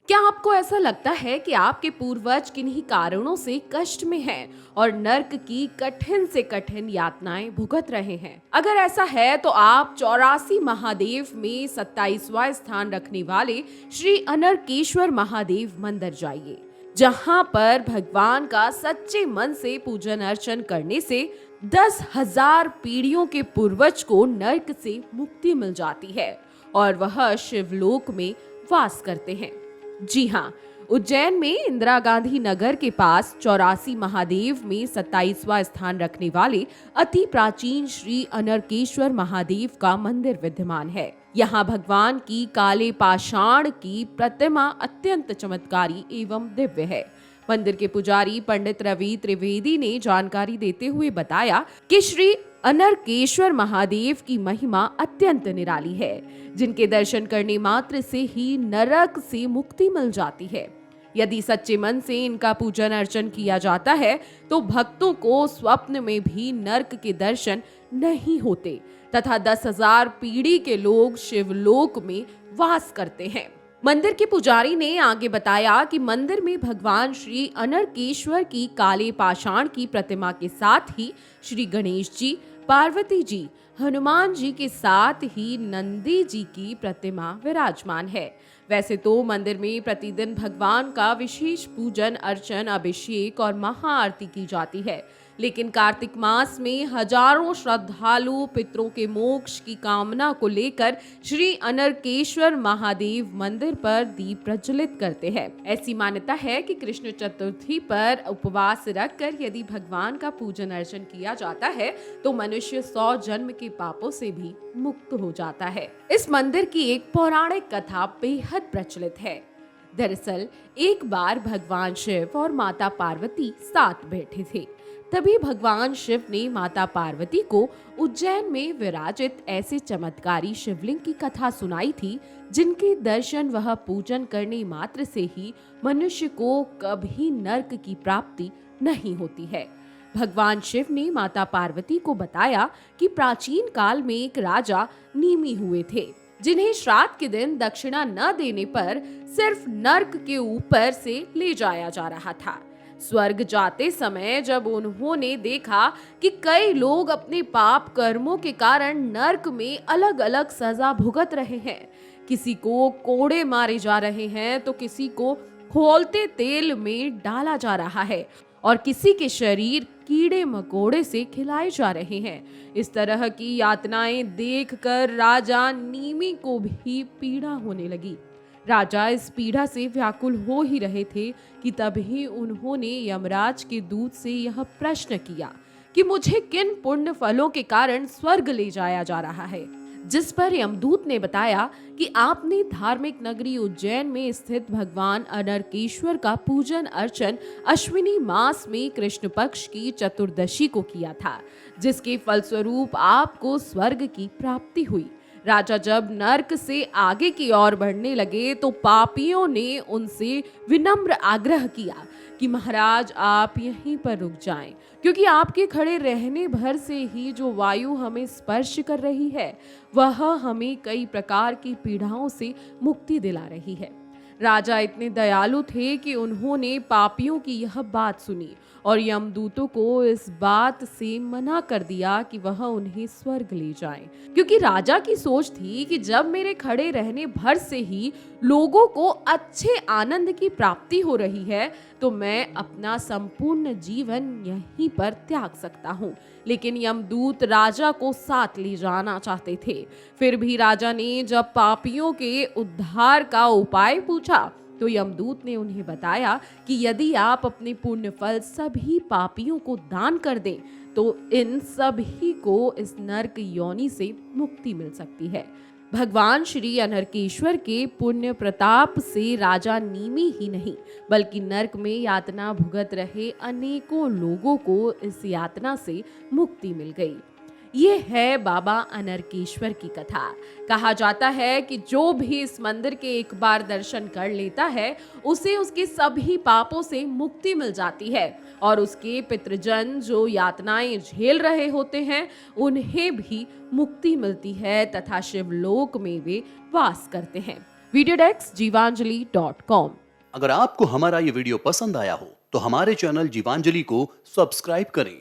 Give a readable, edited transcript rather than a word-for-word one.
क्या आपको ऐसा लगता है कि आपके पूर्वज किन्हीं कारणों से कष्ट में हैं और नर्क की कठिन से कठिन यातनाएं भुगत रहे हैं? अगर ऐसा है तो आप 84 महादेव में 27वां स्थान रखने वाले श्री अनरकेश्वर महादेव मंदिर जाइए, जहां पर भगवान का सच्चे मन से पूजन अर्चन करने से 10,000 पीढ़ियों के पूर्वज को नर्क से मुक्ति मिल जाती है और वह शिवलोक में वास करते हैं। जी हाँ, उज्जैन में इंदिरा गांधी नगर के पास 84 महादेव में 27वां स्थान रखने वाले अति प्राचीन श्री अनरकेश्वर महादेव का मंदिर विद्यमान है। यहाँ भगवान की काले पाषाण की प्रतिमा अत्यंत चमत्कारी एवं दिव्य है। मंदिर के पुजारी पंडित रवि त्रिवेदी ने जानकारी देते हुए बताया कि श्री अनरकेश्वर महादेव की महिमा अत्यंत निराली है, जिनके दर्शन करने मात्र से ही नरक से मुक्ति मिल जाती है। यदि सच्चे मन से इनका पूजन अर्चन किया जाता है तो भक्तों को स्वप्न में भी नरक के दर्शन नहीं होते तथा 10,000 पीढ़ी के लोग शिवलोक में वास करते हैं। मंदिर के पुजारी ने आगे बताया कि मंदिर में भगवान श्री अनरकेश्वर की काले पाषाण की प्रतिमा के साथ ही श्री गणेश जी, पार्वती जी, हनुमान जी के साथ ही नंदी जी की प्रतिमा विराजमान है। वैसे तो मंदिर में प्रतिदिन भगवान का विशेष पूजन अर्चन, अभिषेक और महाआरती की जाती है, लेकिन कार्तिक मास में हजारों श्रद्धालु पितरों के मोक्ष की कामना को लेकर श्री अनरकेश्वर महादेव मंदिर पर दीप प्रज्वलित करते हैं। ऐसी मान्यता है कि कृष्ण चतुर्थी पर उपवास रखकर यदि भगवान का पूजन अर्चन किया जाता है तो मनुष्य 100 जन्म के पापों से भी मुक्त हो जाता है। इस मंदिर की एक पौराणिक कथा बेहद प्रचलित है। दरअसल एक बार भगवान शिव और माता पार्वती साथ बैठे थे। तभी भगवान शिव ने माता पार्वती को उज्जैन में विराजित ऐसे चमत्कारी शिवलिंग की कथा सुनाई थी, जिनके दर्शन वह पूजन करने मात्र से ही मनुष्य को कभी नर्क की प्राप्ति नहीं होती है। भगवान शिव ने माता पार्वती को बताया कि प्राचीन काल में एक राजा नीमी हुए थे, जिन्हें श्राद्ध के दिन दक्षिणा न देने पर सिर्फ नर्क के ऊपर से ले जाया जा रहा था। स्वर्ग जाते समय जब उन्होंने देखा कि कई लोग अपने पाप कर्मों के कारण नर्क में अलग अलग सजा भुगत रहे हैं, किसी को कोड़े मारे जा रहे हैं तो किसी को खौलते तेल में डाला जा रहा है और किसी के शरीर कीड़े मकोड़े से खिलाए जा रहे हैं। इस तरह की यातनाएं देखकर राजा नीमी को भी पीड़ा होने लगी। राजा इस पीड़ा से व्याकुल हो ही रहे थे कि तभी उन्होंने यमराज के दूत से यह प्रश्न किया कि मुझे किन पुण्य फलों के कारण स्वर्ग ले जाया जा रहा है। जिस पर यमदूत ने बताया कि आपने धार्मिक नगरी उज्जैन में स्थित भगवान अनरकेश्वर का पूजन अर्चन अश्विनी मास में कृष्ण पक्ष की चतुर्दशी को किया था, जिसके फलस्वरूप आपको स्वर्ग की प्राप्ति हुई। राजा जब नर्क से आगे की ओर बढ़ने लगे तो पापियों ने उनसे विनम्र आग्रह किया कि महाराज आप यहीं पर रुक जाएं, क्योंकि आपके खड़े रहने भर से ही जो वायु हमें स्पर्श कर रही है वह हमें कई प्रकार की पीड़ाओं से मुक्ति दिला रही है। राजा इतने दयालु थे कि उन्होंने पापियों की यह बात सुनी और यमदूतों को इस बात से मना कर दिया कि वह उन्हें स्वर्ग ले जाएं, क्योंकि राजा की सोच थी कि जब मेरे खड़े रहने भर से ही लोगों को अच्छे आनंद की प्राप्ति हो रही है तो मैं अपना संपूर्ण जीवन यहीं पर त्याग सकता हूँ। लेकिन यमदूत राजा को साथ ले जाना चाहते थे। फिर भी राजा ने जब पापियों के उद्धार का उपाय पूछा तो यमदूत ने उन्हें बताया कि यदि आप अपने पुण्य फल सभी पापियों को दान कर दें तो इन सभी को इस नर्क योनि से मुक्ति मिल सकती है। भगवान श्री अनरकेश्वर के पुण्य प्रताप से राजा नीमी ही नहीं बल्कि नर्क में यातना भुगत रहे अनेकों लोगों को इस यातना से मुक्ति मिल गई। ये है बाबा अनरकेश्वर की कथा। कहा जाता है कि जो भी इस मंदिर के एक बार दर्शन कर लेता है उसे उसके सभी पापों से मुक्ति मिल जाती है और उसके पितृजन जो यातनाएं झेल रहे होते हैं उन्हें भी मुक्ति मिलती है तथा शिवलोक में वे वास करते हैं। वीडियो डेस्क जीवांजलि.com। अगर आपको हमारा ये वीडियो पसंद आया हो तो हमारे चैनल जीवांजलि को सब्सक्राइब करें